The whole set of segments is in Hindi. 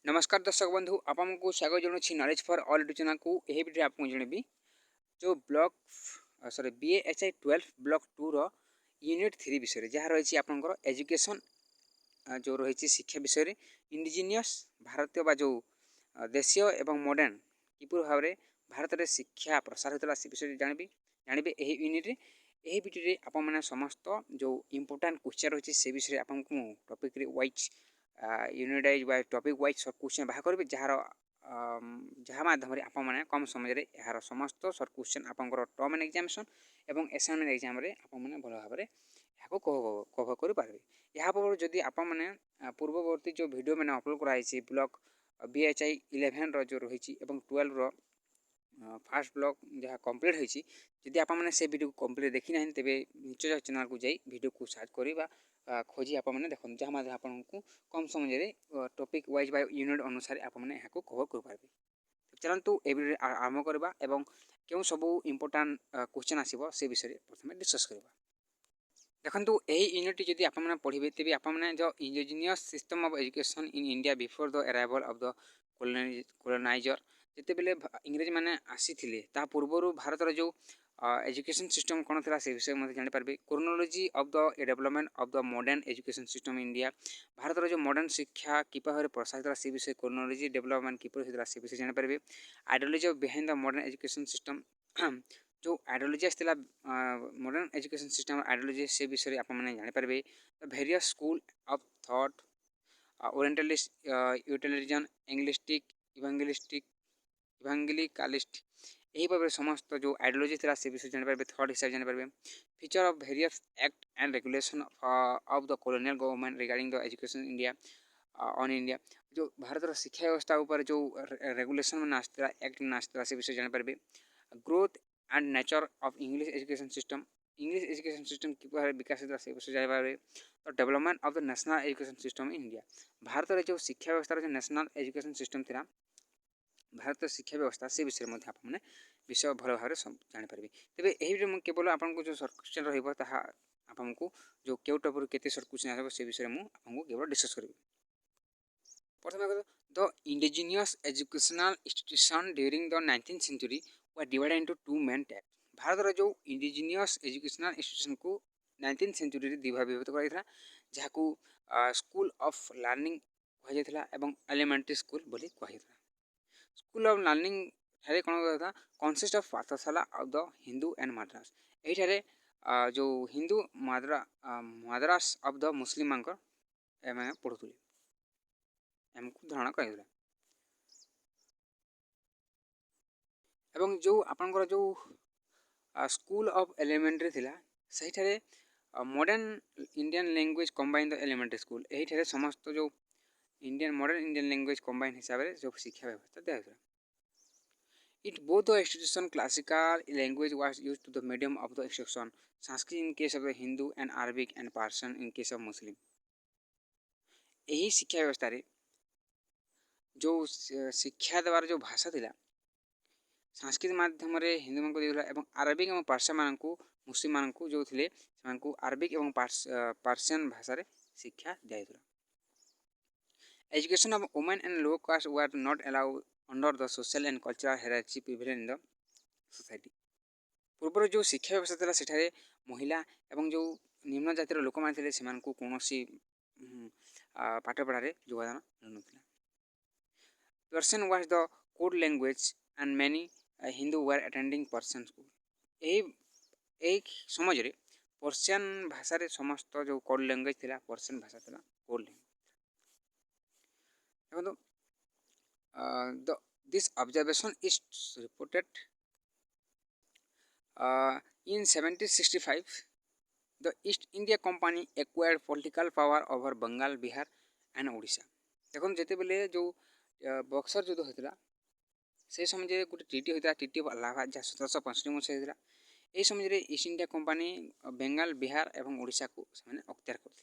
नमस्कार दर्शक बंधु आपको स्वागत जनाऊँ नॉलेज फॉर ऑल योजना को यही वीडियो आपको जनबी जो ब्लॉक सॉरी BAHI-12 ब्लॉक 2 रो यूनिट 3 विषय जहाँ रही आपंकर एजुकेशन जो रही शिक्षा विषय इंडिजिनियस भारतीय बा जो देशीय एवं मॉडर्न किपर भाव में भारत में शिक्षा प्रसार होता से विषय जानबी जानवे यही यूनिट यही वीडियो आपने समस्त जो इम्पोर्टाट क्वेश्चन रही से विषय आपको topic wise unit wise topic wise सब क्वेश्चन बाहर करेंगे जार जहाँ मध्यम आपने कम समय यार समस्त सर्ट क्वेश्चन आपंकर टर्म एंड एग्जामिनेशन और असाइनमेंट एग्जाम आपने भल भाव में यहाँ कवर करेंगे यहाँ जदि आपने पूर्ववर्ती जो वीडियो मैंने अपलोड कराई ब्लॉक BHI-11 जो रही 12 फास्ट ब्लॉक जहाँ कंप्लीट होती जदि आपने से वीडियो को कंप्लीट देखी ना तेज निश्चय चैनल को जाई वीडियो को सर्च करवा खोजी आपने देखो जहाँ माध्यम आपको कम समय टॉपिक वाइज बाय यूनिट अनुसार आपने यहाँ कवर करेंगे चलतु ए वीडियो आरंभ करवा एवं क्यों सब इम्पोर्टाट क्वेश्चन आसो से विषय प्रथम डिस्कस करवा देखो यही यूनिट जब आपने पढ़े तेज आपने जो indigenous system of education in India before the arrival of the coloniser जिते बेले इंग्रेज मैंने आसी पूर्वर भारत जो एजुकेशन सिस्टम कौन था से विषय में जानीपारे chronology of the development of the modern education system India Bharat जो मॉडर्न शिक्षा कि भाव में प्रसारित है से विषय क्रोनोलोजी डेवलपमेंट किपर होता से विषय जानीपारे ideology of behind the modern education system जो आइडियोलॉजी आसला मॉडर्न एजुकेशन सिस्टम आइडियोलॉजी से विषय आपने जानीपारे various school of thought orientalist utilitarian anglicist evangelicalist यही भाव में समस्त जो आइडियोलॉजी था से विषय जानीपारे थॉट हिसाब जानीपारे feature of various act and regulation of the colonial government regarding the education India on India जो भारत शिक्षा व्यवस्था ऊपर जो रेगुलेशन में आसता एक्ट में आसता से विषय जानीपारे growth and nature of English education system English education system कि विकास होता से विषय जानीपारे तो development of the national education system in India Bharat में जो शिक्षा व्यवस्था जो नेशनल एजुकेशन सिस्टम था भारत शिक्षा व्यवस्था से विषय में आपने विषय भल भाव में जानीपारे तेज यही केवल आपको जो सर्ट क्वेश्चन रहा जो क्यों टॉपिक केते सर्ट क्वेश्चन आसो से विषय में आपको केवल डिस्कस करी प्रथम the indigenous educational institution during the 19th century were divided into two main type Bharat जो इंडिजिनियस एजुकेशनल इंस्टीट्यूशन को 19th सेंचुरी दुई भाग विभक्त कराइला जहाँ स्कूल ऑफ लर्निंग कहुला और एलिमेंटरी स्कूल बोली कहुला स्कूल ऑफ लर्निंग ठारे कौन था consist of pathshala of the Hindu and madrasa यही जो Hindu madrasa of the Muslim एम पढ़ुले एमको धारणा करा एवं जो आपंकर जो स्कूल ऑफ एलिमेंटरी थिला सही modern Indian language combine the elementary school यही समस्त जो Indian modern Indian language combine हिसाब से जो शिक्षा व्यवस्था दिया It both the institution classical language was used to the medium of the instruction, Sanskrit in case of the Hindu and Arabic and Persian in case of Muslim. यही शिक्षा व्यवस्था रे जो शिक्षा देवार जो भाषा थिला संस्कृत माध्यम रे हिंदू मान को दिला एवं अरबिक एवं पार्सियन मान को मुस्लिम मान को जो थिले मान को अरबिक एवं पार्सियन भाषा रे शिक्षा दिया Education of women and low caste were not allowed under the social and cultural hierarchy prevalent in the society. पूर्वर जो शिक्षा व्यवस्था था सेठारे महिला एवं जो निम्न जातिर लोक मैंने से कौन पाठ पढ़ारे योगदान मिलूना Persian was the court language and many Hindu were attending Persian school यही समय पर्सियन भाषा समस्त जो कोड लैंग्वेज थी पर्सियन भाषा था code language this observation is reported in 1765 the East India Company acquired political power over Bengal, Bihar and Odisha. देखो जिते बेले जो बक्सर युद्ध होता से समय गोटे ट्रिटी होता ट्रिटी ऑफ इलाहाबाद जहाँ 1765 मसीह होता यही समय east India company Bengal, Bihar और ओडिशा को अख्तियार करते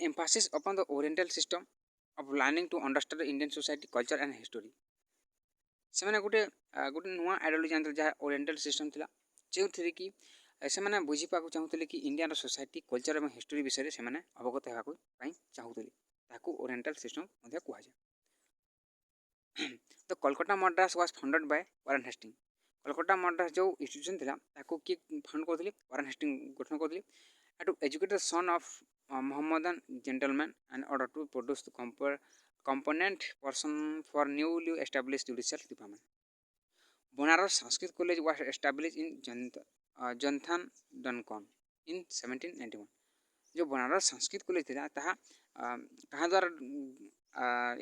Mphasis upon the oriental system of learning to understand Indian society, culture and history. से मैंने गोटे नुआ आइडियोलॉजी आनते जहाँ ओरिएंटल सिस्टम थिला जो थी कि से मैंने बुझी पाक चाहूले कि इंडियन सोसाइटी कल्चर और हिस्टोरी विषय से मैंने अवगत होगा चाहूले ताकू ओरिएंटल सिस्टम मध्य कुहा जाय। तो Kolkata Madras was founded by Warren Hasting. Kolkata Madras जो इंस्टीट्यूशन थिला ताकू की फाउंड करथिले वारेन हेस्टिंग गठन करथिले to educate the son of Mohammedan gentleman in order to produce the component person for newly established judicial department. Banaras Sanskrit College was established in Janthan Duncan in 1791. जो बनारस संस्कृत कॉलेज था ताहा कहाँ द्वारा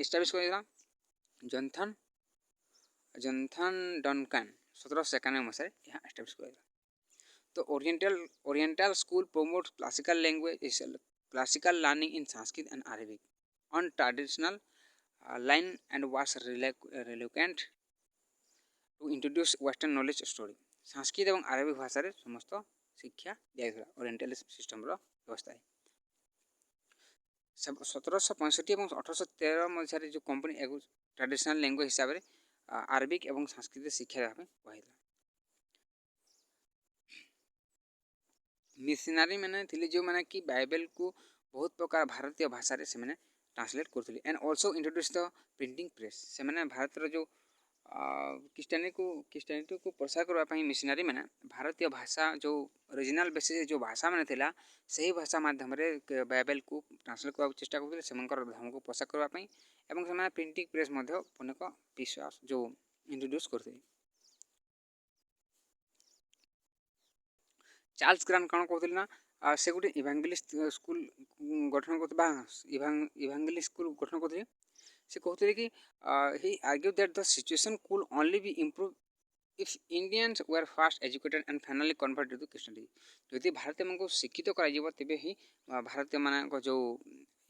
एस्टाब्लिश कर जंथन जंथन डनकान 1791 मसीह यहाँ एस्टाब्लिश कर तो oriental school promotes classical learning in Sanskrit and Arabic on traditional line and was reluctant to introduce Western knowledge story. Sanskrit एवं अरबिक भाषा रे समस्त शिक्षा दिया ओरिएंटल सिस्टम रो व्यवस्था है। 1765 और 1813 मसीह जो कंपनी एगो ट्रेडिशनल लैंग्वेज हिसाब रे अरबिक एवं संस्कृत शिक्षा देबा कहला। मिशनरी मैंने थिले जो माने कि बाइबल को बहुत प्रकार भारतीय भाषा रे से मैंने ट्रांसलेट करथिले and also introduce the printing press से मैंने भारत रो जो क्रिश्चियनिटी को प्रसार करबा पई मिशनरी मैंने भारतीय भाषा जो ओरिजिनल बेसिस जो भाषा माने थिला सही भाषा माध्यम रे बाइबल को ट्रांसलेट करबा चेष्टा करथिले सेमनकर धर्म को प्रसार करबा पई एवं से मैंने प्रिंटिंग प्रेस मध्ये अनेक विश्वास जो इंट्रोड्यूस करथिले। चार्ल्स ग्रांट कौन कहते ना से गोटे इभांगेलिस्ट स्कूल गठन करते इभांगेलिस्ट स्कूल गठन करते से कहते कि he argue that the situation could only be improve if Indians were fast educated and finally converted to Christianity. जदि भारतीय मानक शिक्षित कर तेबे ही भारतीय मानक जो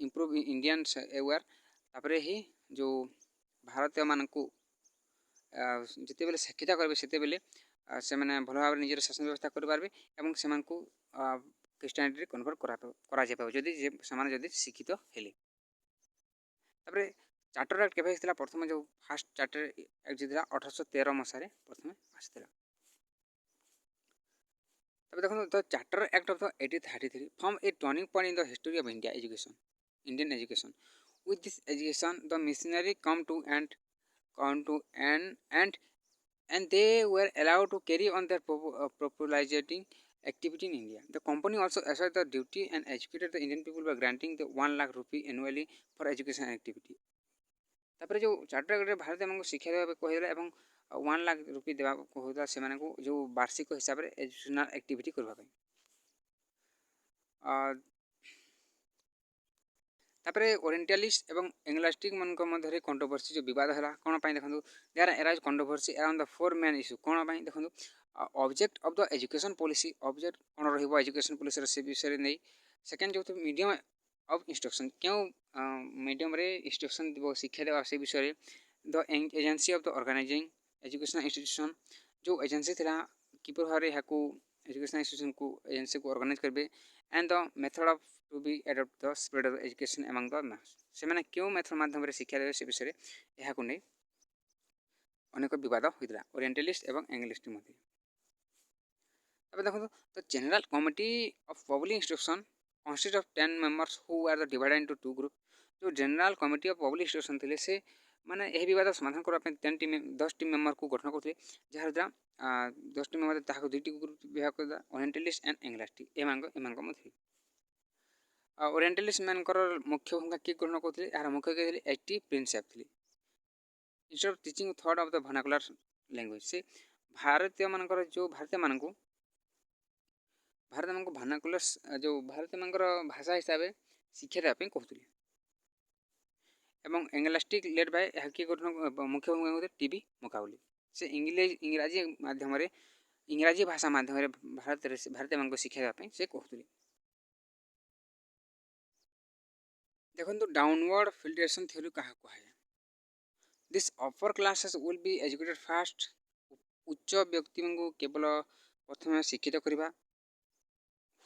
इम्प्रूव इंडियंस वर तापर ही जो भारतीय मानक जिते बेले शिक्षित करेंगे सेते बेले से मैंने भल भाव निजर शासन व्यवस्था करेंगे और से क्रिश्चियनिटी कन्वर्ट करा जदि से शिक्षित हेले। तापर चार्टर एक्ट केबे आसीला प्रथम जो फास्ट चार्टर एक्ट जिला 1813 मसीह प्रथम आसीला। तब देखो the charter act of the 1833 from a turning point in the history of India education Indian education with this education the missionary come to and and they were allowed to carry on their popularizing activity in India. The company also asserted the duty and educated the Indian people by granting the 1 lakh rupee annually for education activity. तापर जो चार्टर एक्ट भारत में शिक्षा देवा कहला एवं 1 लाख रुपये देवा कहला से माने को जो वार्षिक हिसाब रे एजुकेशनल एक्टिविटी करबा पई। तापर ओरिएंटलिस्ट एवं एंग्लिस्टिक मन मध्य कंट्रोवर्सी जो विवाद है कौन देखो there arise controversy around the 4 main issue कौन देखो object of the education policy object कौन रहिबो एजुकेशन पॉलिसी से विषय नहीं। सेकंड जो मीडियम ऑफ इंस्ट्रक्शन क्यों मीडियम रे इंस्ट्रक्शन देबो शिक्षा देबा से विषय the agency of the organizing educational institution जो एजेंसी थिला किपर भारे हाकू एजुकेशनल इंस्टीट्यूशन को एजेंसी को ऑर्गेनाइज करबे and the method of to be adapt the spread of education among the mass से माने क्यों मेथड माध्यम रे शिक्षा देबे से विषय यहा को नै अनेक विवाद होइतला ओरिएंटलिस्ट एवं एंग्लिस्ट मध्ये। अब देखो the general committee of public instruction consist of 10 members who are the divided into 2 group. जो general committee of public instruction थिले से माने एही विवाद समाधान करबा पे 10 टीम मेंबर को गठन करथिले जहार द्वारा 10 टीम मेंबर ताको दुईटी ग्रुप विभाग करदा ओरिएंटलिस्ट एंड एंग्लिस्ट एमांग मध्ये। ओरिएंटलिस्ट मानकर मुख्य भूमिका किए ग्रहण करथिले यार मुख्य कहले एटी प्रिंसिपल थिले instead of teaching third of the vernacular language से भारतीय मानकर जो भारतीय मानक वर्नाकुलर जो भारतीय मानकर भाषा हिसाब से शिक्षा देबा कहथिले एवं एंग्लिस्टिक लेड बाय किए गठन मुख्य भूमिका टीवी मुकाबले से इंग्राजी माध्यम रे इंग्राजी भाषा माध्यम रे भारतीय मानक शिक्षा देबा से कहथिले। देखो डाउनवर्ड फिल्ट्रेशन थ्योरी कहा है this upper classes will be educated fast उच्च व्यक्ति को केवल प्रथम शिक्षित करवा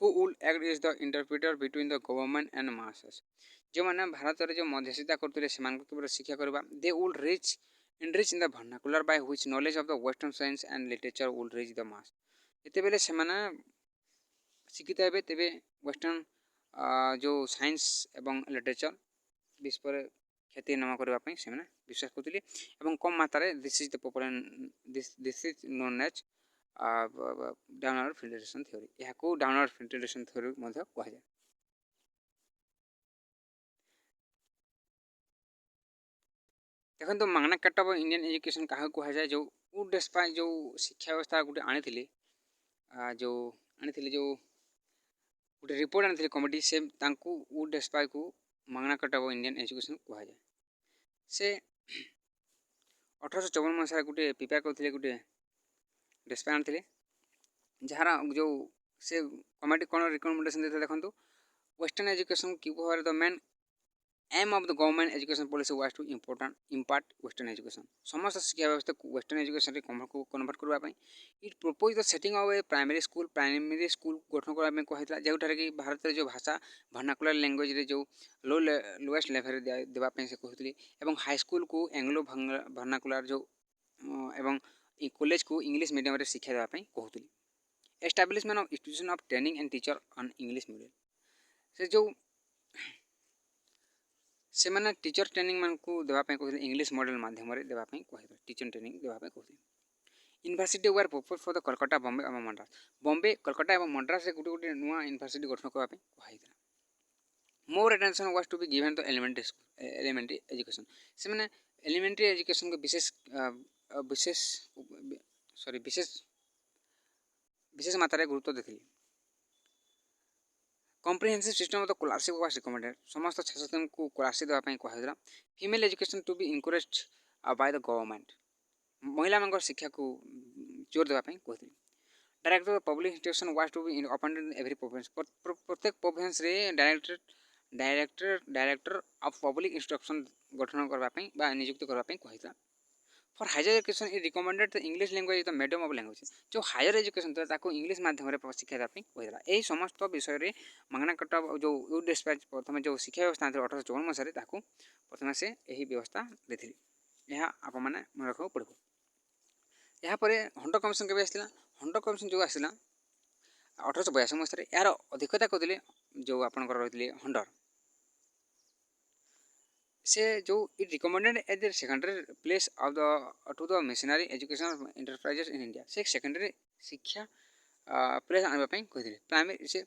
who will act is the interpreter between the government and masses जो माने भारत रे जो मध्यस्थता करते से केवल शिक्षा करवा they will rich in the vernacular by which knowledge of the western science and literature will rich the mass एते बेले से माने शिक्षित हेबे तेबे वेस्टर्न जो साइंस एवं लिटरेचर विश्व ख्याति नाम करने से विश्वास करते और कम मात्रा this is the popular this is known as downward filtration theory यहाँ डाउनवर्ड फिल्ट्रेशन थ्योरी कहुए। देखो Magna Carta of Indian education क्या कहुए जो डेस्पाइट जो शिक्षा व्यवस्था गोटे आनी जो आनी जो गोटे रिपोर्ट आनी कमिटी से डेस्पाइट को मागना कार्टा ऑफ इंडियन एजुकेशन कहुए। से 1854 मसीह गोटे प्रिपेयर करते गोटे डेस्पाइट आनी जार जो से कमिटी कौन रिकमेंडेशन देते देखो वेस्टर्न एजुकेशन की the main aim of the government education policy was to impart western education समस्त शिक्षा व्यवस्था को वेस्टर्न एजुकेशन को कन्वर्ट करने it propose the setting of a primary school गठन करने कहता जोठार कि भारत में जो भाषा वर्नाकुलर लैंग्वेज रे जो लोएस्ट लेवल देवाई से कहते और हाई स्कूल को एंग्लो वर्नाकुलर जो एवं कॉलेज को इंग्लिश मीडियम रे शिक्षा देवाई कहते establishment of institution of training and teacher on English medium से जो से मैंने टीचर ट्रेनिंग मान को देवाई कहते इंग्लिश मॉडल माध्यम देवाई कहते टीचर ट्रेनिंग देवाई कहते university were propose for the Kolkata Bombay और मद्रास बॉम्बे कोलकाता और मद्रास गोटे गोटे नुआ यूनिवर्सिटी गठन करने कहता more attention was to be given the elementary education से मैंने एलिमेंट्री एजुकेशन को विशेष विशेष सॉरी विशेष विशेष मात्रा गुरुत्व देते comprehensive system of the scholarship was recommended समस्त छात्र को स्कॉलरशिप देवाई कहला female education to be encourage by the government महिला मान शिक्षा को जोर देवाई कहते director public institution was to be appointed every province प्रत्येक प्रोविंस रे डायरेक्टर ऑफ पब्लिक इंस्ट्रक्शन गठन करने नियुक्त करने कहता for higher education it recommended the English language is the medium of language जो हायर एजुकेशन था इंग्लिश माध्यम शिक्षा देवाई कहला यही समस्त विषय में मागना कार्टा जो यूडेस्पाइच प्रथम जो शिक्षा व्यवस्था 1854 मसीह प्रथम से यही व्यवस्था देते यह आप मन रखा पड़ो यापर हंटर कमिशन के आसाला हंटर कमिशन जो आसाला 1882 मसीह यार अधिकता करते जो आपंकर रही हंटर से जो it recommended as the secondary place of the to the missionary education enterprises in India से सेकेंडरी शिक्षा प्लेस आने कहते प्राइमरी से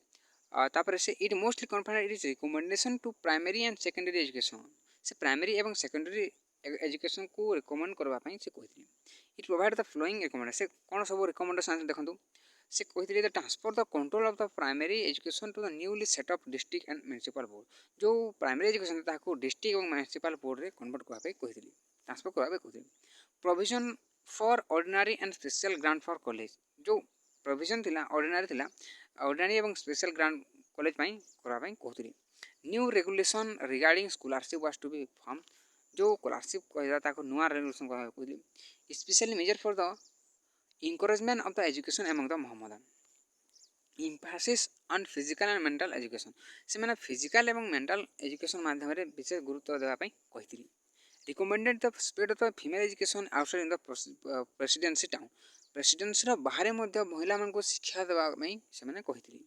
तापर से it mostly confined it is recommendation to primary and secondary education से प्राइमरी एवं सेकेंडरी एजुकेशन को रिकमेंड करने से कहते it provide the following recommendation से कौन सब रिकमेंडेशन देखो से कहते the transfer the control of the primary education to the newly setup district and municipal board जो प्राइमरी एजुकेशन डिस्ट्रिक्ट और म्युनिसिपल बोर्ड रे कन्वर्ट करने कहते ट्रांसफर करने कहते provision for ordinary and special grant for college जो प्रोविजन थिला ऑर्डिनरी और स्पेशल ग्रांट कॉलेज करने कहते new regulation regarding scholarship was to be form जो स्कॉलरशिप कहता नुआ रेगुलेशन कहते specially major for the encouragement of the education among the Mohammedan emphasis on physical and mental education से मैंने फिजिकल एवं मेंटल एजुकेशन माध्यम विशेष गुरुत्व देवाई कहती recommended the spread of the female education outside in the presidency town presidency बाहर महिला मान शिक्षा देवाई से कहती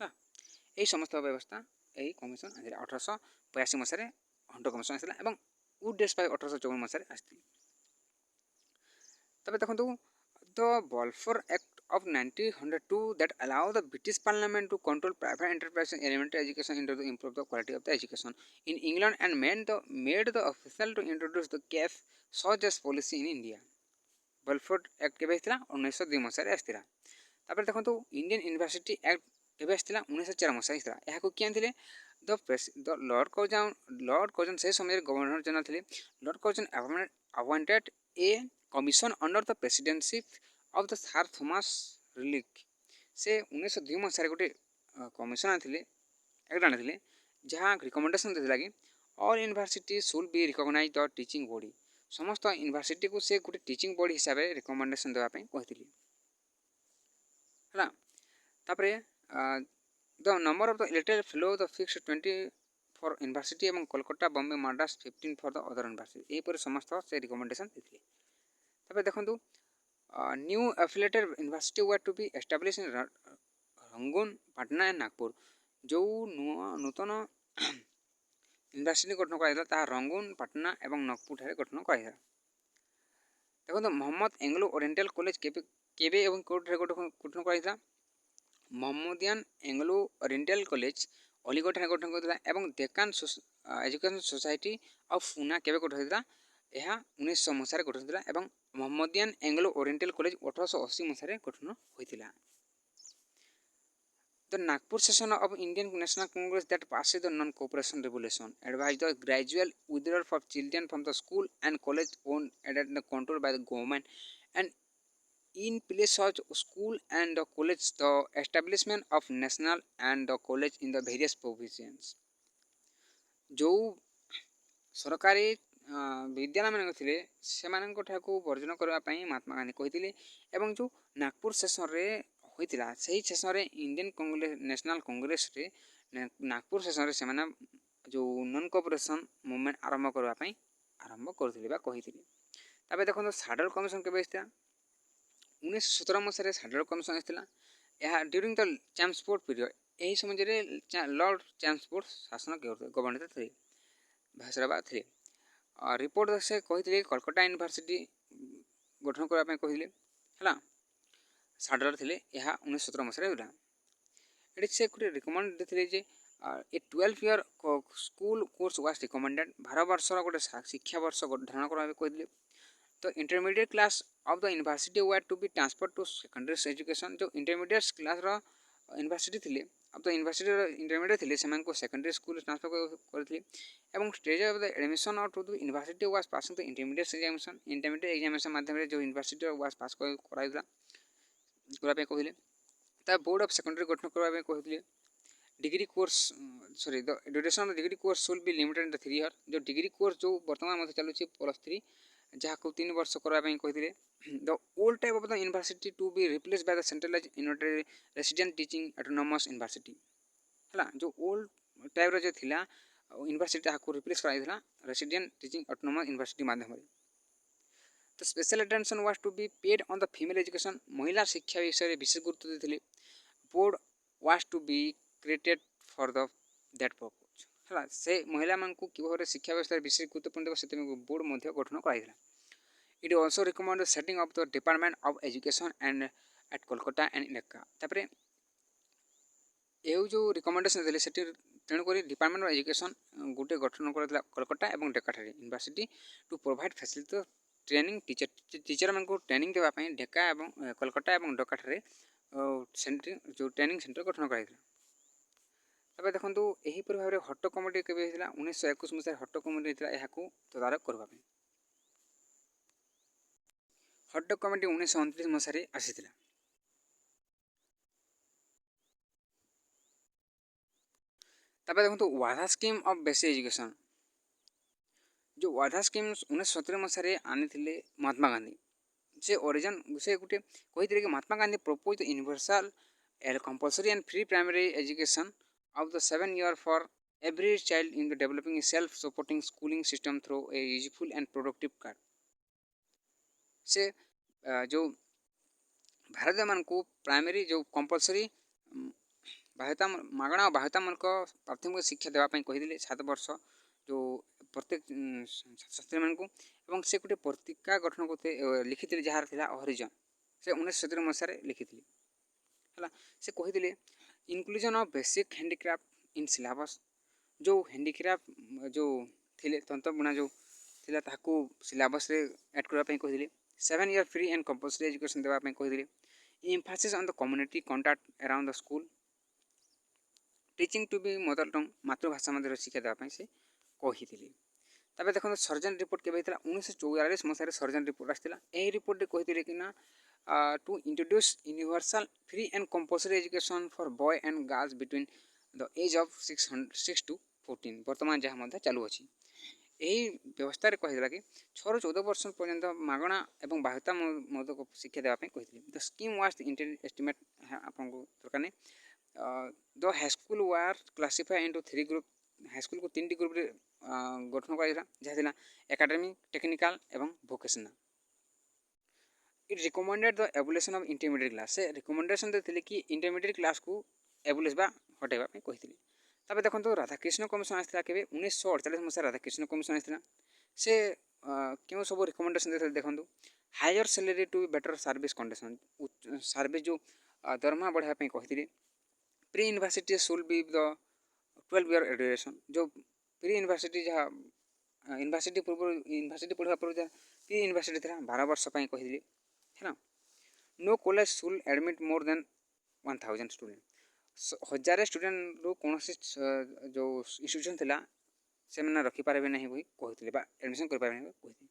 यही समस्त व्यवस्था यही कमिशन 1882 मसीह हंटर कमिशन आसाला और वुड डेस्पाइट 1854 मसीह आसती तब देखो the Balfour Act of 1902 that allowed the British Parliament to control private enterprise in elementary education in order to improve the quality of the education in England and made the official to introduce the CAF such as policy in India. Balfour Act के आसला 1902 मसीह आसला तापर देखो इंडियन यूनिवर्सिटी एक्ट के आसला 1904 मसीह आसला यहाँ किए थे द लॉर्ड कर्जन से समय गवर्नर जनरल थे Lord Curzon appointed A commission under the presidency of the sir Thomas relic से 1902 मसीह गोटे कमिशन आते एक्ट आनी जहाँ रिकमेंडेशन देता कि all university should be recognize the teaching body समस्त यूनिवर्सिटी को से गोटे टीचिंग बॉडी हिसाब से रिकमेंडेशन देवाई कहती है तापर the number of the elected fellow the fix 20 for university और Kolkata Bombay Madras 15 for the other university यहीपर समस्त से रिकमेंडेशन देते तब देखो new affiliated university were to be establish in Rangoon Patna and Nagpur जो नूतन यूनिवर्सिटी गठन कर रंगून पाटना और नागपुर ठारे गठन कर देखो मोहम्मद एंग्लो ओरिएंटल कॉलेज केबे और कोठारे गठन कर Mohammedan Anglo Oriental College Aligarh ठारे गठन कर Deccan education society of Poona केबे गठन होता यह 1900 मसीह गठन होता और मोहम्मदियन एंग्लो ओरिएंटल कॉलेज 1880 मसीह गठन होता The Nagpur session of Indian National Congress that passed the non-cooperation resolution advised the gradual withdrawal of children from the school and college owned and controlled by the government, and in place of school and the college the establishment of national and the college in the various provisions. जो सरकारी विद्यालय मान थे से वर्जन करने महात्मा गांधी कहते एवं जो नागपुर सेशन रे होता से session Indian Congress national Congress रे नागपुर सेशन से जो नॉन कोऑपरेशन मूवमेंट आरंभ करने आरंभ करते देखो साडल कमिशन के 1917 मसीह साडल कमिशन आसाला यह ड्यूरिंग द चैम्सफोर्ड पीरियड यही समय लॉर्ड चैम्सफोर्ड शासन गवर्नर थे भाषा थे रिपोर्ट से कहते कलकत्ता यूनिवर्सिटी गठन करने कहते है साडल थे यह 1917 मसीह होता ये से गोटे रिकमेंड देते a 12 year school course was recommended 12 वर्ष गोटे शिक्षा वर्ष धारण करने कहते तो intermediate class of the university were to be transfer to secondary education जो इंटरमीडिएट क्लास यूनिवर्सिटी थे अब तो यूनिवर्सिटी इंटरमीडिएट थे से सेकेंडरी स्कूल ट्रांसफर करते stage of the admission out to the university was passing the intermediate examination माध्यम जो यूनिवर्सिटी वाज पास कराइला कहते बोर्ड ऑफ सेकेंडरी गठन करने कहते degree course sorry the duration of degree course should be limited the 3 year जो डिग्री कोर्स जो वर्तमान चलुची +3 जहाँ को 3 वर्ष करने कहते the old type of the university to be replace by the centralize united resident teaching autonomous university है जो ओल्ड टाइप जो थिला यूनिवर्सिटी को रिप्लेस कराइला रेसिडेंट टीचिंग ऑटोनोमस यूनिवर्सिटी माध्यम तो special attention was to be paid on the female education महिला शिक्षा विषय विशेष गुरुत्व देते board was to be created for the that purpose है से महिला मान को कि शिक्षा व्यवस्था विशेष गुरुत्वपूर्ण से बोर्ड गठन कराइला it also recommend setting up the department of education and at Kolkata and इलाका तापर ये जो रिकमेंडेशन देले सेठी तेणुक डिपार्टमेंट ऑफ एजुकेशन गोटे गठन कर कोलकाता और Dhaka university to provide facility training teacher मान को ट्रेनिंग देवाई ढेका और कोलकाता और डेका सेंटर जो ट्रेनिंग सेंटर गठन कराइला देखो यहीपर भाव में हट कमिटी के 1921 मसीह हट कमिटी होता है तदारख करने हट कमिटी 1929 मसीह आसी देखो वाधा स्कीम ऑफ बेसिक एजुकेशन जो वाधा स्कीम 1917 मसीह आनी महात्मा गांधी से ओरिजिन से गोटे कहते कि Mahatma Gandhi propose the universal compulsory and free primary education of the 7 year for every child in the developing self supporting schooling system through a useful and productive craft से जो भारतीय मान को प्राइमरी जो कंपलसरी बाध्यता मागणा बाध्यतामूलक प्राथमिक शिक्षा देवाई कहते 7 वर्ष जो प्रत्येक छात्र मान से गोटे पत्रिका गठन करते लिखी जार था हरिजन से 1917 मसीह लिखी है से कहते inclusion of basic handicraft in syllabus जो हैंडीक्राफ्ट जो थे तंत्र बुणा जो थिला ताको सिलेबस रे ऐड करने कहते 7 year free and compulsory education देवाई कहते emphasis on the community contact around the school teaching to be mother tongue मातृभाषा मध्य शिक्षा देवाई से कहते देखो सर्जन रिपोर्ट के 1944 मसीह सर्जन रिपोर्ट आसाला यही रिपोर्ट कहते कि to introduce universal free and compulsory education for boy and girls between the age of 6 to 14 बर्तमान जहाँ चालू अच्छी यही व्यवस्था कहला कि 6 ରୁ 14 वर्ष पर्यंत मागणा और बाध्यतामूलक शिक्षा देवाई कहते द स्कीम वाज एस्टिमेट आपको दरकार नहीं the high school were classify into 3 group high school को 3टी ग्रुप रे गठन करा जहाँ एकेडमिक टेक्निकल और vocational it recommended the abolition of intermediate class से रिकमेंडेशन देते कि इंटरमीडिएट क्लास को एबुलेस बा हटेवा कहते तबे देखो राधाकृष्ण कमिशन आसाला के 1948 मसीह राधाकृष्ण कमिशन आसाला से क्यों सब रिकमेंडेशन देते देखो higher salary to better service condition service जो दरमा बढ़ापी कहते pre university should be the 12 year education जो प्री यूनिवर्सिटी जहाँ यूनिवर्सिटी पूर्व यूनिवर्सिटी पढ़ा पूर्व प्री यूनिवर्सिटी था 12 वर्ष कहते है ना। No college should admit more than 1000 student 1000 student रू कौन जो इंस्टीट्यूशन थिला से मैंने रखिपारे नहीं बोली कहते एडमिशन करें कहते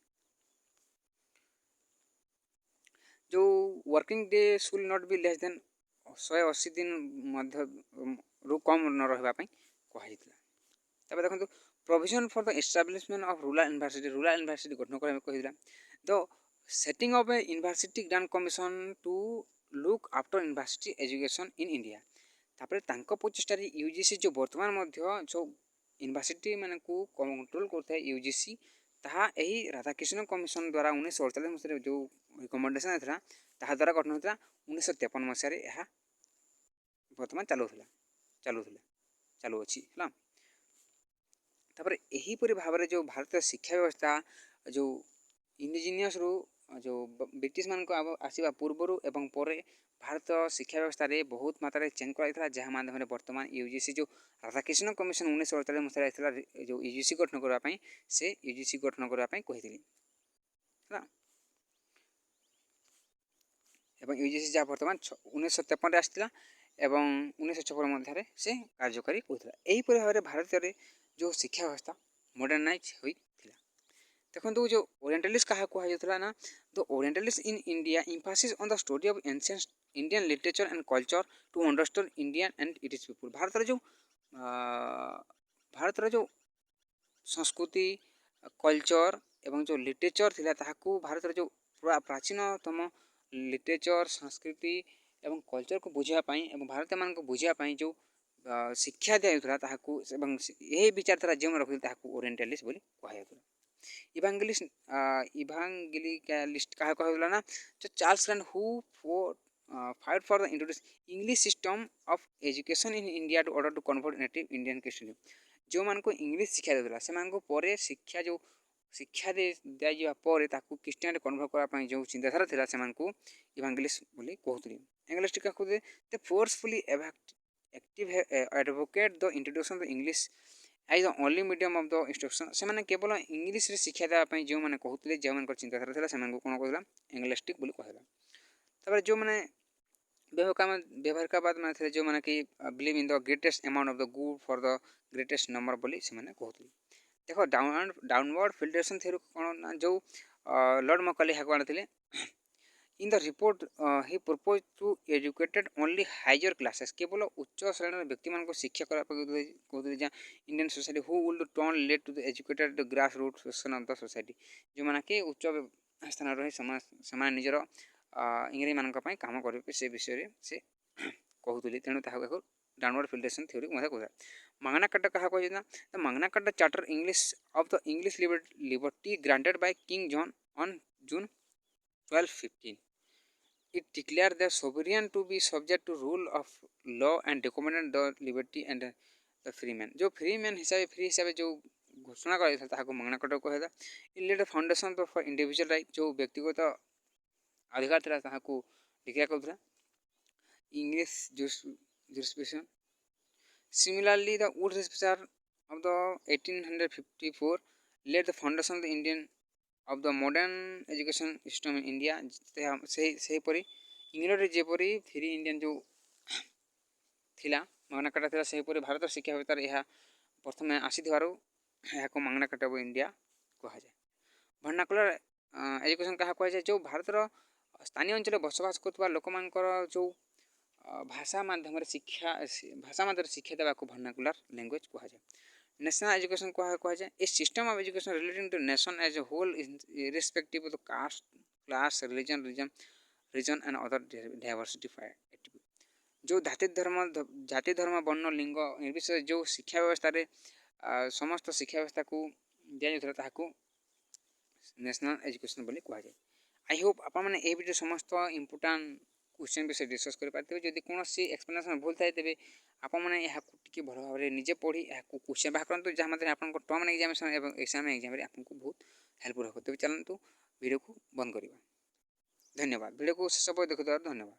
जो working day should not be less than 180 दिन मध्य रू कम न रही कहुला। तब देखो provision for the establishment of rural university गठन कर कहला the setting of a university grant commission to look after university education in India तापर तांको प्रचेष्टा यूजीसी जो वर्तमान जो यूनिवर्सिटी मान को कंट्रोल करता है यूजीसी ताहा यही राधाकृष्ण कमिशन द्वारा 1948 मसीह जो रिकमेंडेशन था ताहा द्वारा गठन होता 1953 मसीह बर्तमान चालू अच्छी है। तापर यहीपरि भाव में जो भारतीय शिक्षा व्यवस्था जो इंडिजिनियस रू जो ब्रिटिश मान को आसवा पूर्वर एवं पर भारत शिक्षा व्यवस्था रे बहुत मात्रा चेंज कराइला जहाँ माध्यम वर्तमान यूजीसी जो राधाकृष्ण कमिशन 1948 मसीह जो यूजीसी गठन करने से यूजीसी गठन करने कहते यूजीसी जहाँ वर्तमान 1953 आसाला एवं 1956 मध्य से कार्यकारी होता यहीपरि भाव में भारत जो शिक्षा व्यवस्था मॉडर्नाइज होता देखो जो ओरिएंटलिस्ट क्या कहला ना the orientalist in India emphasis on the study of ancient Indian literature and culture to understand Indian and its people Bharat जो संस्कृति कल्चर एवं जो लिटरेचर थिला ताहाकू भारत जो पूरा प्राचीनतम लिटरेचर संस्कृति एवं कल्चर को बुझापी एवं भारतीय मान को बुझापी जो शिक्षा दिया ताहाकू एवं यही विचारधारा जो रखी ताहाकू ओरिएंटलिस्ट बोली कहला। इवांगेलिकलिस्ट क्या कहला ना जो Charles Grant who fight for the introduce English system of education in India to order to convert native Indian Christian जो मान को इंग्लिश शिक्षा देला से मान को परे शिक्षा जो शिक्षा दे दिया पर ताकू क्रिश्चियन कन्वर्ट करने जो चिंताधारा था से मान को इवांगेलिस्ट बोली कहते एंगलिस्ट क्या कहते they forcefully active advocate the introduction of English as the only medium of the instruction से मैंने केवल इंग्लिश रे शिक्षा देवाई जो मैंने कहते जो मान चिंताधारा था से कौन कहला एंगलिस्टिक बोली कहला। तब जो मैंने व्यवहार का बाद मैंने जो मैंने कि believe in the greatest amount of the good for the greatest number बोली से मैंने कहते देखो डाउनवर्ड फिल्ट्रेशन थ्योरी कौन जो लॉर्ड मकली हाँ आनी in the report he propose to educated only higher classes केवल उच्च श्रेणी व्यक्ति मान को शिक्षा कहते जहाँ Indian society who will turn late to the educated the grass root section of the society जो मैंने कि उच्च स्थान रही से निजर इंग्रेज मान कम करेंगे से विषय से कहते तेणु डाउनवर्ड फिल्ट्रेशन थ्योरी कहता मांगना कार्टा क्या कहना द मांगना carta charter English of the English liberty granted by king John on June 1215 it declared the sovereign to be subject to rule of law and recommended the liberty and the free man जो फ्री मैन हिसाब जो घोषणा कर मांगना कार्टा कहता it laid a foundation for individual right जो व्यक्तिगत अधिकार था डिक्लेयर करता English jurisdiction similarly the wood scripture of the 1854 laid the foundation of the Indian of the modern education system in India से परी इंग्लैंड जेपरी फ्री इंडियन जो थिला मांगना कार्टा थिला से परी भारत शिक्षा व्यवस्था यह प्रथम आसीथार यहाँ मांगना कार्टा ऑफ इंडिया कह जाए। वर्नाकुलर एजुकेशन क्या कह जाए जो भारतर स्थानीय अंचल बसवास कर लोक जो भाषा माध्यम शिक्षा देवा वर्नाकुलर लैंग्वेज कह जाए। नेशनल एजुकेशन कह जाए a system of education relating to nation as a whole irrespective of the caste class religion and other diversity जो जाति धर्म वर्ण लिंग निर्विशेष जो शिक्षा व्यवस्था रे समस्त शिक्षा व्यवस्था को दिया जाता नेशनल एजुकेशन बोली कह जाए। आई होप आपण मैंने वीडियो समस्त इंपोर्टाट क्वेश्चन विषय डिस्कस कर पारे जब कौन एक्सप्लेनेशन भूल थाए तेज आपने यहाँ टे भल भाव में निजे पढ़ी क्वेश्चन बाहर करूँ जहाँ मतलब आप टर्म एग्जामिनेशन और एग्जाम में आपको बहुत हेल्पफुल हो। तेज चलतु वीडियो को बंद करवा। धन्यवाद। वीडियो को शेष देखुद धन्यवाद।